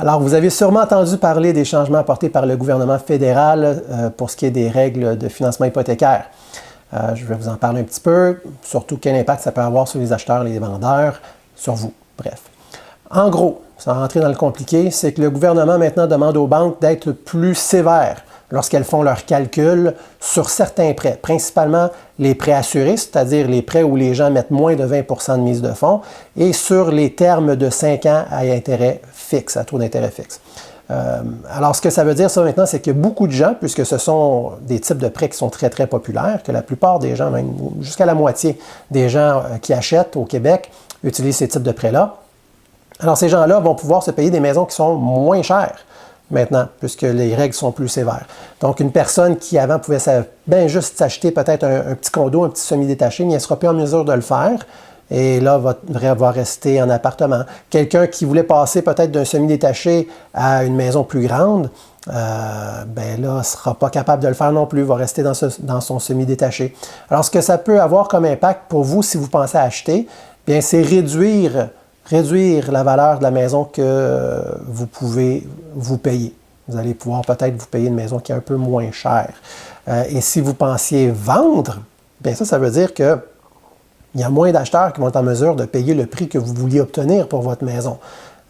Alors, vous avez sûrement entendu parler des changements apportés par le gouvernement fédéral pour ce qui est des règles de financement hypothécaire. Je vais vous en parler un petit peu, surtout quel impact ça peut avoir sur les acheteurs, les vendeurs, sur vous, bref. En gros, sans rentrer dans le compliqué, c'est que le gouvernement maintenant demande aux banques d'être plus sévères lorsqu'elles font leurs calculs sur certains prêts, principalement les prêts assurés, c'est-à-dire les prêts où les gens mettent moins de 20 % de mise de fonds, et sur les termes de 5 ans à intérêt fixe, à taux d'intérêt fixe. Alors, ce que ça veut dire, ça maintenant, c'est que beaucoup de gens, puisque ce sont des types de prêts qui sont très, très populaires, que la plupart des gens, même jusqu'à la moitié des gens qui achètent au Québec, utilisent ces types de prêts-là. Alors, ces gens-là vont pouvoir se payer des maisons qui sont moins chères maintenant, puisque les règles sont plus sévères. Donc, une personne qui avant pouvait bien juste s'acheter peut-être un petit condo, un petit semi-détaché, mais elle ne sera plus en mesure de le faire. Et là, va rester en appartement. Quelqu'un qui voulait passer peut-être d'un semi-détaché à une maison plus grande, ben là, ne sera pas capable de le faire non plus, va rester dans son semi-détaché. Alors, ce que ça peut avoir comme impact pour vous si vous pensez acheter, bien, c'est réduire la valeur de la maison que vous pouvez vous payer. Vous allez pouvoir peut-être vous payer une maison qui est un peu moins chère. Et si vous pensiez vendre, bien ça veut dire que il y a moins d'acheteurs qui vont être en mesure de payer le prix que vous vouliez obtenir pour votre maison.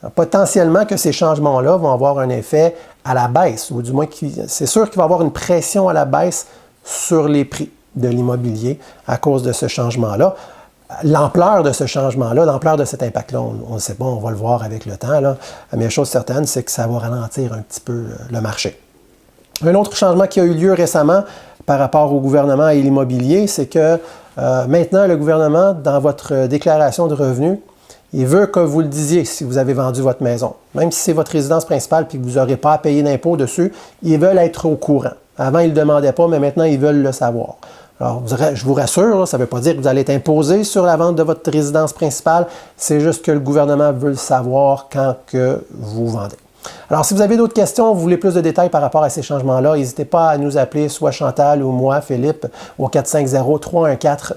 Alors, potentiellement que ces changements-là vont avoir un effet à la baisse, ou du moins c'est sûr qu'il va y avoir une pression à la baisse sur les prix de l'immobilier à cause de ce changement-là. L'ampleur de ce changement-là, l'ampleur de cet impact-là, on ne sait pas, on va le voir avec le temps, là. Mais chose certaine, c'est que ça va ralentir un petit peu le marché. Un autre changement qui a eu lieu récemment par rapport au gouvernement et l'immobilier, c'est que maintenant, le gouvernement, dans votre déclaration de revenus, il veut que vous le disiez si vous avez vendu votre maison. Même si c'est votre résidence principale et que vous n'aurez pas à payer d'impôt dessus, ils veulent être au courant. Avant, ils ne le demandaient pas, mais maintenant, ils veulent le savoir. Alors, je vous rassure, ça ne veut pas dire que vous allez être imposé sur la vente de votre résidence principale. C'est juste que le gouvernement veut le savoir quand que vous vendez. Alors, si vous avez d'autres questions, vous voulez plus de détails par rapport à ces changements-là, n'hésitez pas à nous appeler, soit Chantal ou moi, Philippe, au 450-314-1992.